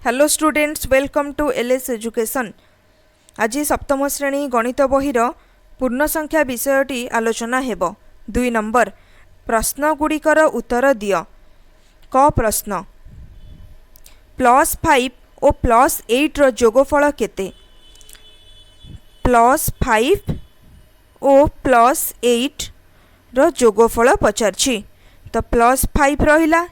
Hello students, welcome to LS Education. आज सप्तम श्रेणी गणित बहिर पूर्ण संख्या विषयटी आलोचना हेब। 2 नंबर प्रश्न गुड़िकर उत्तर दिय। क प्रश्न +5 और +8 रो जोगफल केते? +5 और +8 रो जोगफल पचारछि। तो +5 रहिला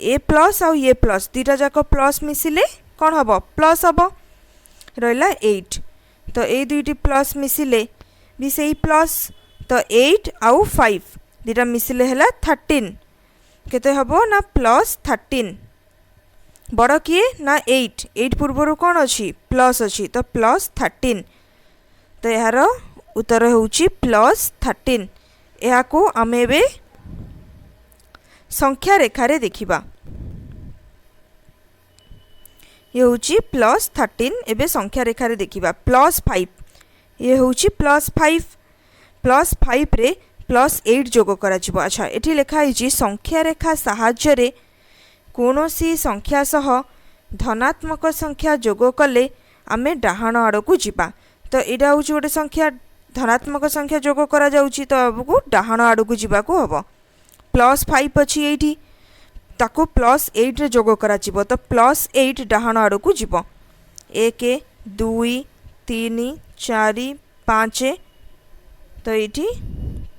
ए प्लस आउ ए प्लस दुईटा जाक प्लस मिसिले कौन हम प्लस हम रहा 8। तो ये दुईटी प्लस मिसिले भी से प्लस। तो 8 आउ 5 दुईटा मिसिले है 13 केते हम ना +13। बड़ किए ना 8 पूर्वर कौन अच्छी प्लस अच्छी तो +13। तो यार उत्तर होची +13। यह को आम ए संख्या रेखारे देखिबा। ये होची +13 एबे संख्या रेखारे देखिबा। +5 ये होची +5 +5 रे +8 जोग करा जिवो। अच्छा एठी लेखा हिची संख्या रेखा सहाय्य रे कोनोसी संख्या सह धनात्मक संख्या जोग कले आमे डाहाण आड़ को जिबा। तो एटा होची गोटे संख्या धनात्मक संख्या जोग करा जाउची तो आबको डाहाण आड़ को जिबा को हबो। +5 अच्छी ये ताको +8 रे जोग करा जिवो। तो +8 डाहाण आड़ को जिवो। 1 2 3 4 5 तो ये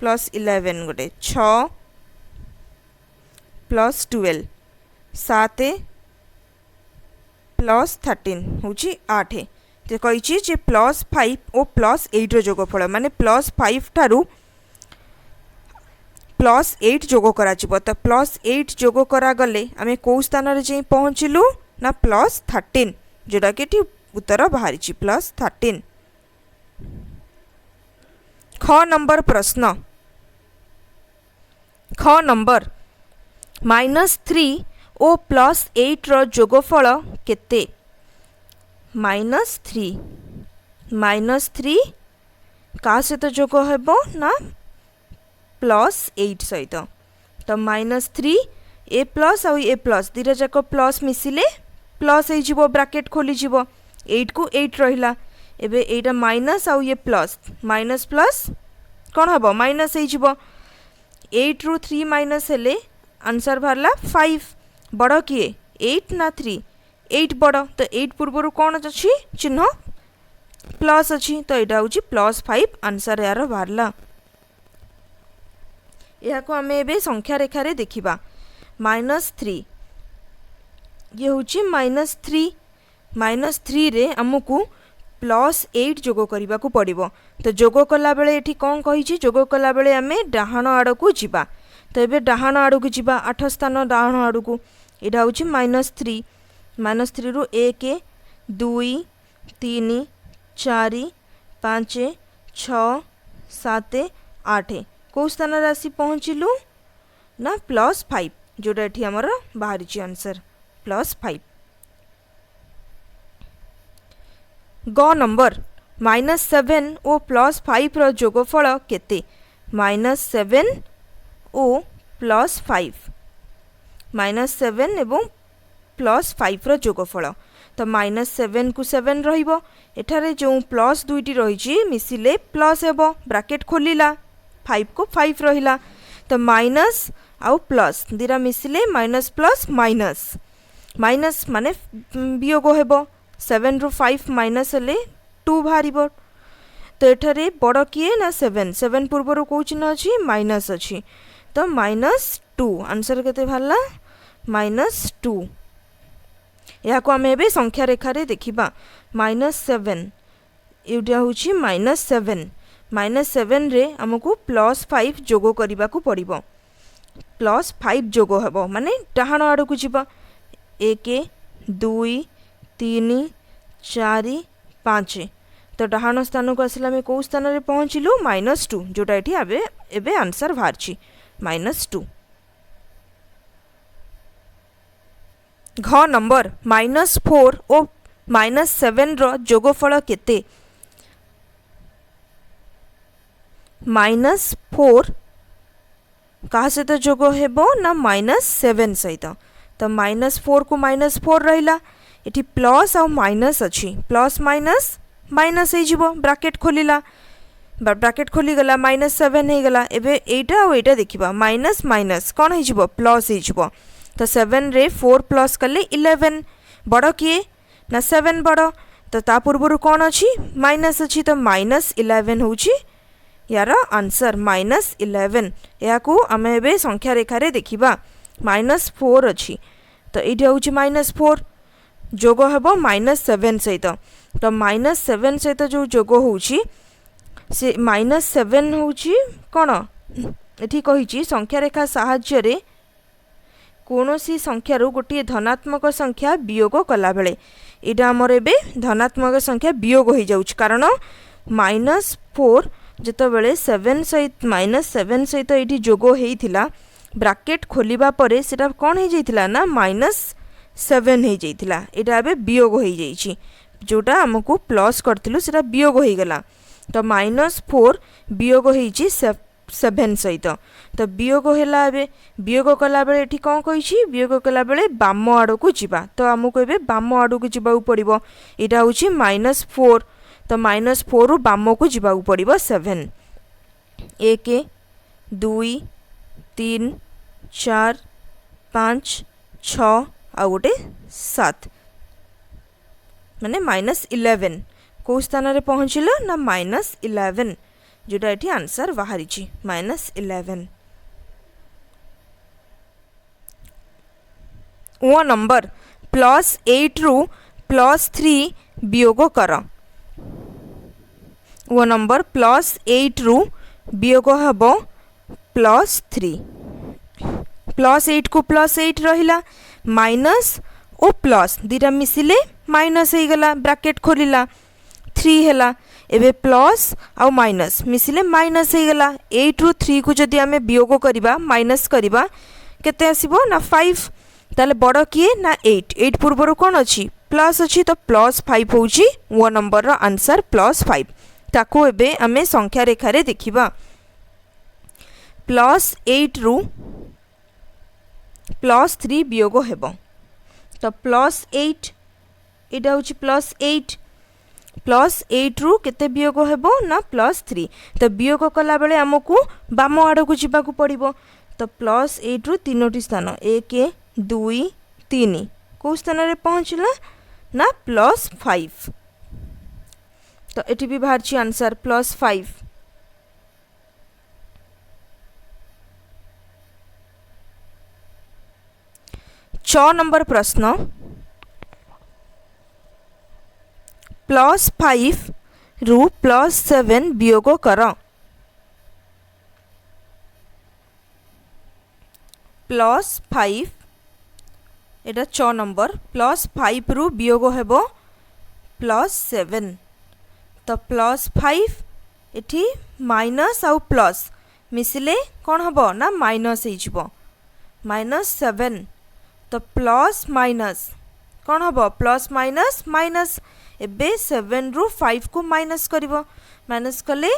+11 गोटे 6 +12 7 +13 होची 8। तो कही +5 और +8 रो जोगफल माने +5 ठारू +8 जोग करा जिवो। तो +8 जोग करा गले आमे को स्थान रे जे पहुँचलु ना +13 जोटा कि उत्तर बाहरी +13। ख नंबर प्रश्न ख नंबर -3 और +8 रो जोगफल केते? -3 का सहित जोग हेबो ना +8 सहित। तो -3 ए प्लस आउ ए प्लस दुईटा जाक प्लस मिसिले प्लस हो ब्राकेट खोली जीवो। 8 को 8 रहिला। एबे एटा माइनस आउ ये प्लस माइनस प्लस कौन हम माइनस हो 8 रु 3 माइनस हेले आंसर बाहरला 5। बड़ किए 8 ना 3? 8 बड़। तो 8 पूर्वर कौन अच्छी चिन्ह प्लस अच्छी। तो यहाँ हूँ +5 आंसर यार बाहरला। यह को आम ए संख्या रेखारे देखिबा। -3 ये हूँ -3 रे आमको +8 जोग करने को पड़ो। तो जोग कला बेले एठी कौन कही जोग कला बेले आमे डाहाण आड़ को जिबा। तो ये डाहाण आड़ को जिबा 8 स्थान डाहाण आड़ को। यहाँ हूँ -3 -3 रु 1 2 3 4 5 6 7 8 कौ स्थान आसी पहुँचलु ना +5 जोटा ये आमर बाहरी आंसर +5। ग नंबर -7 और +5 रो जोगफल केते? -7 और +5 -7 एवं +5 रो जोगफल। तो -7 को 7 रहिबो। एठारे जो प्लस दुईटी रही मिसिले प्लस हेबो ब्राकेट खोलिला 5 को 5 रहिला। तो माइनस आउ प्लस दीरा मिसिले माइनस प्लस माइनस माइनस माने वियोग हेबो। 7 रु 5 माइनस हेले 2 बाहरिबो। तो एठारे बड़ किए ना 7 पूर्वर कौ चिन्ह अच्छी माइनस अच्छी। तो -2 आंसर केते बाहरला -2। या को आम ए संख्या रेखारे देखिबा। -7 एटा हूँ -7 -7 रे आमको +5 जोग करने को पड़ो। +5 जोग हेबो माने डाहाण आड़ को जिबा। 1 2 3 4 5 तो डाहाण स्थान को आसिला कौ स्थान रे पहुँचलु -2 जोटा ये एबे आंसर बाहर -2। घ नंबर -4 और -7 रो जोगफल केते? -4 क्या सहित जोग हेबो ना -7 सहित। तो -4 को -4 रहिला। एटी प्लस आउ माइनस अच्छी प्लस माइनस माइनस हो ब्राकेट खोलिला ब्राकेट खोली गला -7 हो गला एबे एटा आ एटा देखिबा माइनस माइनस कौन हो प्लस हो तो 7 रे 4 प्लस कले 11 बड़ किए ना 7 बड़ तो ता पूर्व कौन अच्छी माइनस अच्छी तो -11 हूँ यार आंसर -11 या आम ए संख्या रेखार देखा -4 अच्छी तो ये हूँ -4 जोग हम -7 सहित तो -7 सहित जो जोग हो से -7 हूँ कौन ये कही संख्या रेखा साहाय्य कौन सी संख्यारू गोटे धनात्मक संख्या वियोग कला बेले यहाँ आमर ए धनात्मक संख्या वियोग हो जाऊँ कारण -4 जितेबाला 7 सहित -7 सहित ये जोग होता ब्राकेट खोलिबा परे सेटा कौन हो जाइथिला ना -7 हो जाइथिला एटा एबे वियोग हो जाइछि जोटा हमकु प्लस करथिलु सेटा वियोग हो गला तो -4 वियोग होइछि 7 सहित तो वियोग हैला एबे वियोग कला बेले एठी कौन कहिछि वियोग कला बेले बाम आड़ को जिबा तो हमकु एबे बाम आड़ को जिबा पड़िबो एटा होछि -4 तो -4 रु बाम को जिबा पड़िबो 7 1 2 3 4 5 6 आ गोटे 7 माने -11 कौ स्थान रे पहुँचल ना -11 जोटा ये आंसर बाहरी -11 वो नंबर +8 रु +3 वियोग कर वो नंबर +8 रु वियोग हम +3 +8 को +8 रहिला माइनस ओ प्लस दीटा मिसिले माइनस हो गला ब्राकेट खोलिला 3 हैला एबे प्लस आउ माइनस मिसिले माइनस हो गला 8 रु 3 को जदि आमे वियोग करिबा माइनस करिबा केते आसीबो ना 5 ताले बड़ किए ना 8 पूर्व कौन अच्छी प्लस अच्छी तो +5 होउची वो नंबर रो आंसर +5 ताको एबे आमे संख्या रेखारे देखिबा +8 रु +3 वियोग हेबो तो +8 एटा होची +8 +8 रु केते वियोग हेबो ना +3 तो वियोग कला बेले हमकु बाम आड़ को जिबा को पड़िबो तो +8 रु तीनोटी स्थान 1 2 3 को स्थान रे पहुँचला ना +5 तो एटी भी बाहर छी आंसर +5 6 नंबर प्रश्न +5 रु +7 वियोग कर +5 एटा 6 नंबर +5 रु वियोग हेबो +7 तो +5 एठी माइनस आउ प्लस मिसिले कौन हबो ना माइनस हो -7 तो प्लस माइनस कौन हबो प्लस माइनस माइनस एबे 7 रु 5 को माइनस करिवो माइनस कले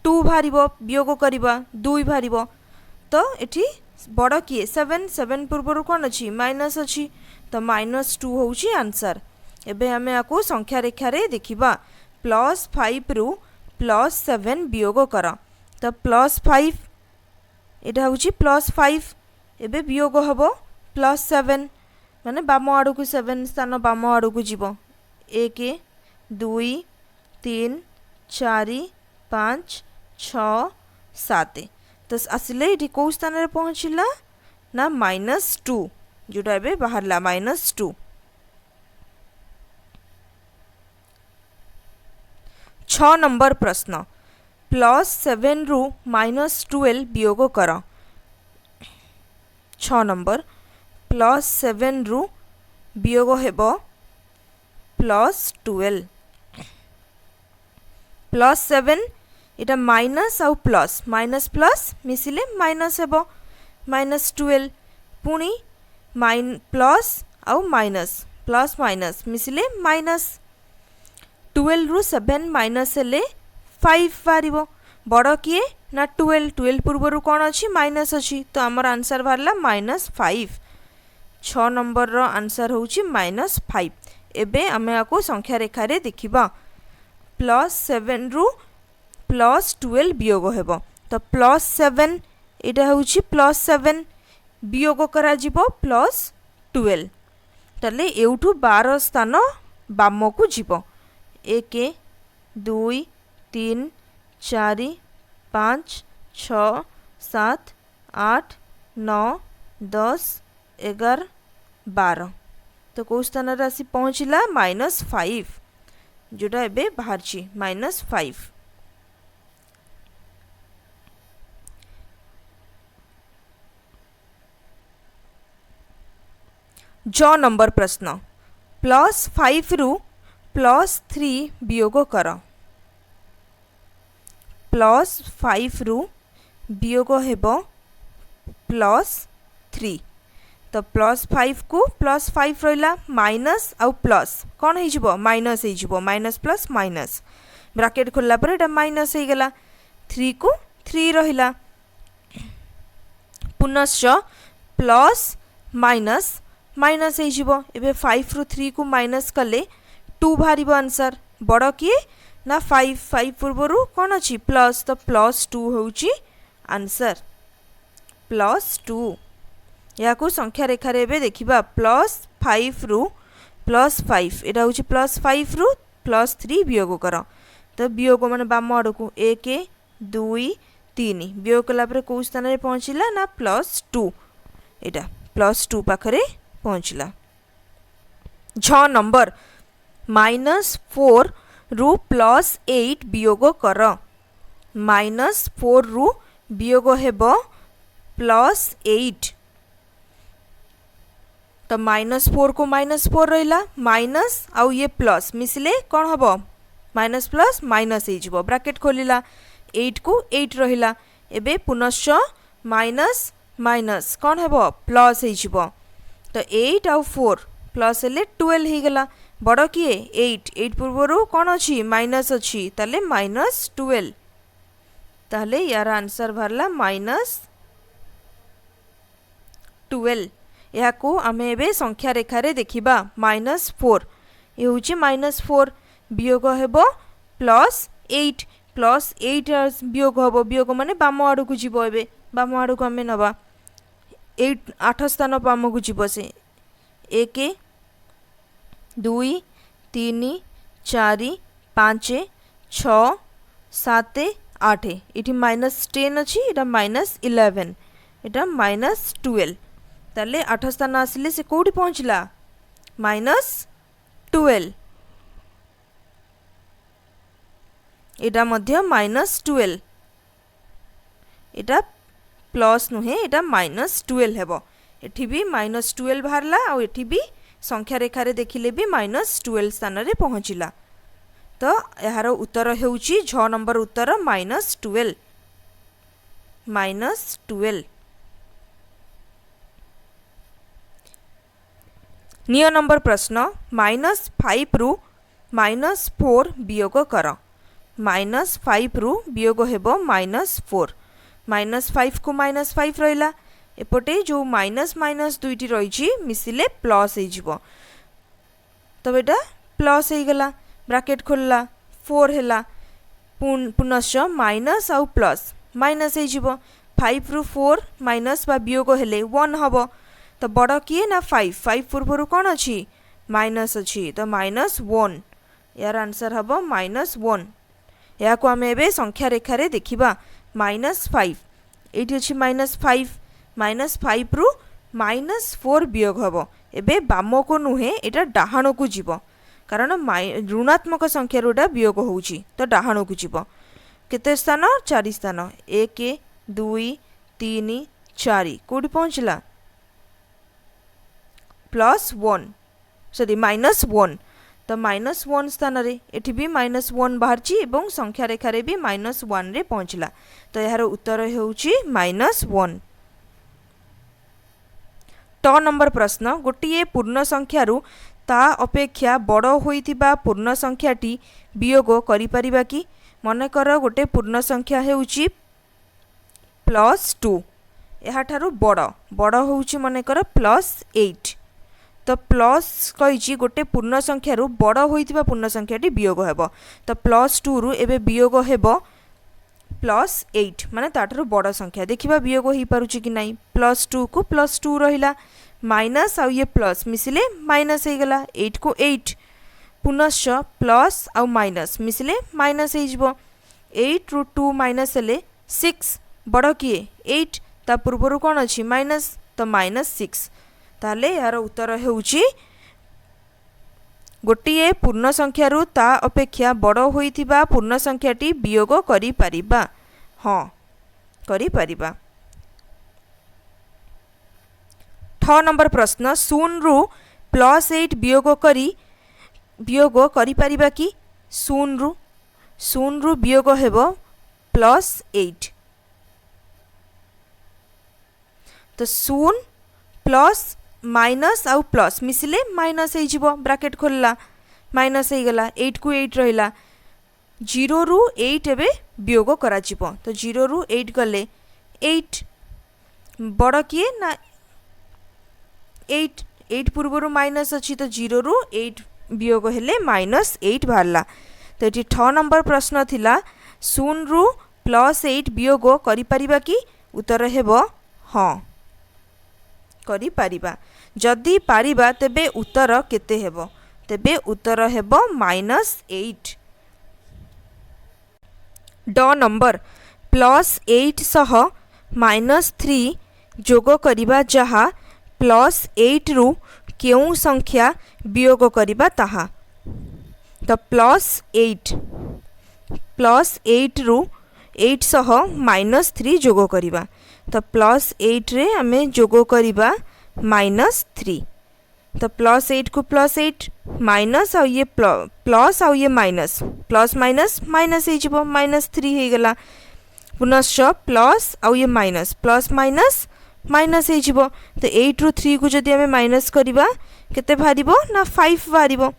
2 भारिबो वियोग करिबा 2 भारिबो तो एठी बड़ किए 7 पूर्व कौन अच्छी माइनस अच्छी तो -2 होउची आंसर एबे हमें आको संख्या रेखारे देखिबा +5 रु +7 वियोग कर तो +5 एटा होउची +5 एबे वियोग हबो +7 माने बाम आड़ को 7 स्थान बाम आड़ को जीवो 1 2 3 4 5 6 7 तो आसिले ये कौ स्थान रे पहुँचला ना -2 जोटा एबे बाहरला -2 6 नंबर प्रश्न +7 रु -12 वियोग कर 6 नंबर +7 रु वियोग हेबो +12 +7 इटा माइनस आउ प्लस माइनस प्लस मिसिले माइनस हेबो -12 पुणी प्लस आउ माइनस प्लस माइनस मिसिले -12 रु 7 माइनस हेले 5 बाहरिबो बड़ किए ना 12 पूर्व कौन अच्छी माइनस अच्छी तो आमर आंसर बाहरला -5 6 नंबर रो आंसर होउची -5 एबे आमे आको संख्या रेखा रे देखिबा +7 रु +12 वियोग हेबो तो +7 एटा होउची +7 वियोग करा जिवो +12 तले एउठू 12 स्थान बाम को जिवो 1 2 3 4 5 6 7 8 9 10 11 12 तो कौ स्थान रे आसी पहुँचला -5 जोटा एबे बाहर -5 ज नंबर प्रश्न +5 रु +3 वियोग कर +5 रु वियोग हेबो +3 तो +5 को +5 रहिला माइनस आउ प्लस कौन हो जिवो माइनस हो जिवो माइनस प्लस माइनस ब्रैकेट खोलला पर एटा माइनस हो गला 3 को 3 रहिला पुनश्च प्लस माइनस माइनस हो जिवो एबे 5 रु 3 को माइनस कले 2 बाहरिबो आंसर बड़ किए ना 5 पूर्वरु कौन अछि प्लस तो +2 होउची आंसर +2 या को संख्या रेखा रे देखिबा +5 रु +5 एटा होउची +5 रु +3 वियोग कर तो वियोग माने बाम आड़ को 1 2 3 वियोग कला पर को स्थान रे पहुँचला ना +2 एटा +2 पाखरे पहुँचला छ नंबर -4 रु +8 वियोग कर -4 रु वियोग हेबो +8 तो -4 को -4 रहिला माइनस आउ ये प्लस मिसले कौन हबो माइनस प्लस माइनस हो जिवो ब्रैकेट खोलिला 8 को 8 रहिला एबे पुनश्च माइनस माइनस कौन हेबो प्लस हो जिवो तो 8 आउ 4 प्लस हेले 12 हो गला बड़ किए 8 पूर्वरु कौन अछि माइनस अछि ताले -12 ताले यार आंसर भरला -12 या को आमे एबे संख्या रेखा रे देखिबा -4 ए होची -4 वियोग हेबो +8 वियोग हबो वियोग माने बाम आड़ को जिवो एबे बाम आड़ को आमे नबा 8 स्थान बाम को जिवो से 1 2 3 4 5 6 7 8 इठी -10 अछि एटा -11 एटा -12 ताले 8 स्थान आसिले से कोठी पहुँचला -12 एटा मध्य -12 एटा प्लस नुहे एटा -12 हेबो एठी भी -12 बाहरला आ एठी भी संख्या रेखा रे देखिले भी -12 स्थान रे पहुँचला तो यार उत्तर हेउची 6 नंबर उत्तर -12 निय नंबर प्रश्न -5 रु -4 वियोग कर -5 रु वियोग हेबो -4 -5 को -5 रहिला एपटे जो माइनस माइनस दुईटी रही मिसिले प्लस हो जिवो तो बेटा प्लस हो गला ब्रैकेट खोलला 4 हैला पुनश्च माइनस आउ प्लस माइनस हो जिवो 5 रु 4 माइनस बा वियोग हेले 1 हबो तो बड़ किए ना 5 पूर्वरु कौन अछि माइनस अछि तो -1 यार आंसर हबो -1 या को आमे एबे संख्या रेखा रे देखिबा -5 एठी अछि -5 रु -4 वियोग हबो एबे बाम को नुहे एटा डाहाण को जिवो कारण ऋणात्मक संख्या रुटा वियोग होउची तो डाहाण को जिवो केते स्थान 4 स्थान 1 2 3 4 कोडी पहुँचला +1 सॉरी -1 तो -1 स्थान रे एठी भी -1 बाहरची एवं संख्या रेखा रे भी -1 रे पहुँचला तो यार उत्तर हेउची -1 ट नंबर प्रश्न गोटे पूर्ण संख्या रु ता अपेक्षा बड़ होइतिबा पूर्ण संख्याटी वियोग करि परिबा कि मनकर गोटे पूर्ण संख्या हेउची +2 एहा ठारू बड़ बड़ होउची मनकर +8 तो प्लस कही गोटे पूर्ण संख्या रु बड़ होइतिबा पूर्ण संख्याटी वियोग हेबो तो +2 रु एबे वियोग हेबो +8 माने ताठरू बड़ संख्या देखिबा वियोग होई पारुची कि नाही +2 को +2 रहिला माइनस आ ये प्लस मिसिले माइनस हो गला 8 को 8 पुनश्च प्लस आ माइनस मिसिले माइनस हो 8 रु 2 माइनस हेले 6 बड़ किए 8 ता पूर्वर कौन अच्छी माइनस तो -6 ताले यार उत्तर हेउची गोटे पूर्ण संख्या रु ता अपेक्षा बड़ होइथिबा पूर्ण संख्याटी वियोग करि परिबा हाँ करि परिबा। 6 नंबर प्रश्न 0 रु +8 वियोग करि परिबा कि 0 रु वियोग हेबो +8 तो 0 प्लस माइनस आउ प्लस मिसिले माइनस हो ब्राकेट खोलला माइनस हो गला 8 को 8 रहिला 0 रु 8 एबे वियोग करा जिवो तो 0 रु 8 गले 8 बड़ किए ना 8 पूर्वर माइनस अच्छी तो 0 रु 8 वियोग हेले -8 बाहरला तो ये 6 नंबर प्रश्न थिला 0 रु +8 वियोग करि परिबा कि उत्तर हेबो हाँ करि परिबा जदि पारिबा तेबे उत्तर केते हेबो तेबे उत्तर हेबो -8। ड नंबर +8 सह -3 जोग करिबा जहा +8 रु केउ संख्या वियोग करिबा ताहा तो +8 रु 8 सह -3 जोग करिबा तो +8 रे आमे जोग करिबा -3 तो +8 को +8 माइनस आ ये प्लस आ ये माइनस प्लस माइनस माइनस हो जिवो -3 हो गला पुनश्च प्लस आ ये माइनस प्लस माइनस माइनस हो जिवो तो 8 रु 3 को जदि आमे माइनस करिबा केते भारिबो ना 5 भारिबो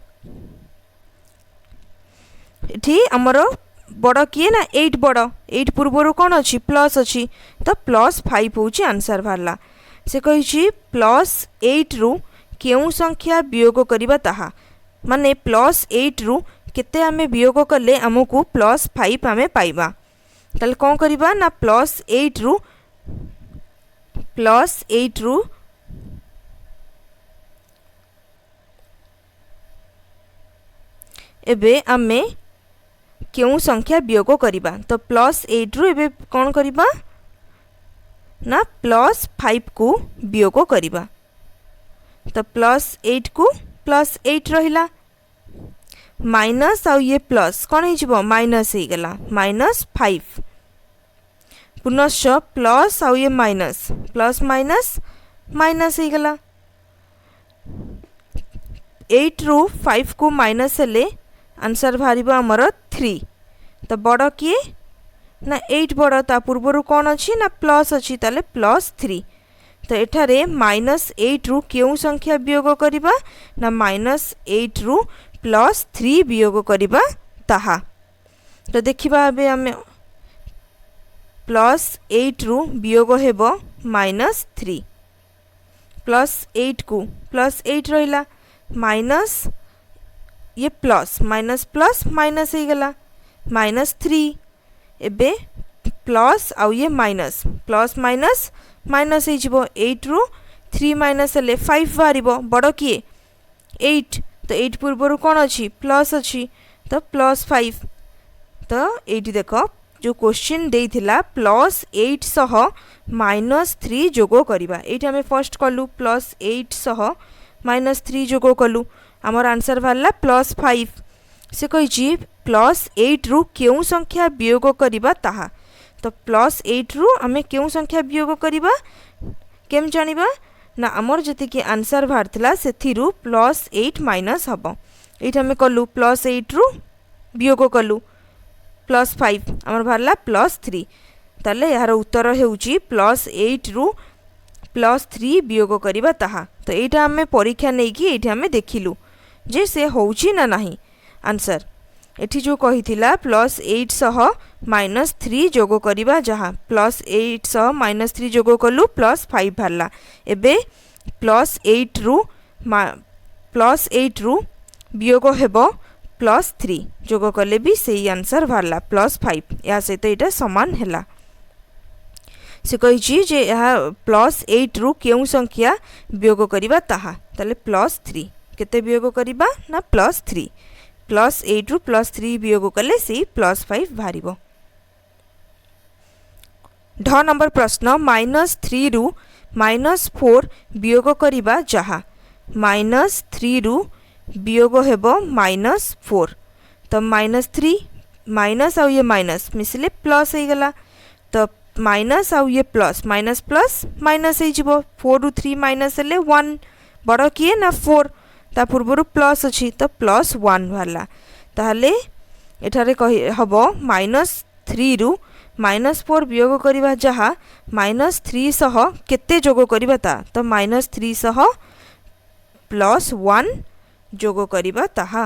एठी हमरो बड़ किए ना 8 बड़ 8 पूर्वर कौन अच्छी प्लस अच्छी तो +5 हूँ आंसर बाहरला से कही +8 रु केउ संख्या वियोग करिबा ताहा माने +8 रु केते आमे वियोग कले आमको +5 आमे पाइबा ताले कौन करिबा ना +8 रु एबे आमे केउ संख्या वियोग करिबा तो +8 रु एबे कौन करिबा ना +5 को वियोग करिबा तो +8 को +8 रहिला माइनस आ ये प्लस कौन हो माइनस हो गला -5 पुनश्च प्लस आ ये माइनस प्लस माइनस माइनस हो गला 8 रु 5 को माइनस हेले आंसर बाहरिबो हमर 3 तो बड़ किए ना 8 बड़ ता पूर्वर कौन अच्छी ना प्लस अच्छी ताले +3 तो एठारे -8 रु केउ संख्या वियोग करिबा ना -8 रु +3 वियोग करिबा ताहा तो देखिबा एबे हमें +8 रु वियोग हेबो -3 +8 को +8 रहिला माइनस ये प्लस प्लस माइनस हो गला -3 एबे प्लस आउ ये माइनस प्लस माइनस माइनस हो जिवो 8 रु 3 माइनस हेले 5 बाहरिबो बड़ किए 8 तो 8 पूर्वर कौन अच्छी प्लस अच्छी तो +5 तो एटी देख जो क्वेश्चन देइथिला +8 सह -3 जोग करिबा एटी हमें फर्स्ट कलु +8 सह -3 जोग कलु आमर आंसर बाहरला +5 से कही +8 रु केउ संख्या वियोग करिबा ताहा तो +8 रु आमे केउ संख्या वियोग करिबा केम जानिबा ना आमर जति आंसर बाहरथिला सेथिरु +8 माइनस हबो एठी हमें कलु +8 रु वियोग कलु +5 आमर बाहरला +3 ताले यार उत्तर हेउची +8 रु +3 वियोग करिबा ताहा तो एटा हमें परीक्षा नै कि एठी हमें देखिलु जे से होउची ना नाही आंसर एठी जो कहिथिला +8 सह -3 जोग करिबा जहा +8 सह -3 जोग कलु +5 बाहरला एबे +8 रु +8 रु वियोग हेबो +3 जोग कले भी सही आंसर बाहरला +5 या सहित एटा समान हैला से कही जे यह +8 रु केउ संख्या वियोग करिबा ताहा ताले +3 केते वियोग करिबा ना +3 +8 रु +3 वियोग कले से +5 बाहरिबो। ढ नंबर प्रश्न -3 रु -4 वियोग करिबा जहा -3 रु वियोग हेबो -4 तो -3 माइनस आउ ये माइनस मिसले प्लस हो गला तो माइनस आउ ये प्लस माइनस हो 4 रु 3 माइनस हेले 1 बड़ किए ना 4 ता पूर्व प्लस अच्छी तो +1 बाहरला ताहले एठारे कहि हबो -3 रु -4 वियोग करिबा जहा -3 सह केते जोग करिबा ता तो -3 सह +1 जोग करिबा ताहा।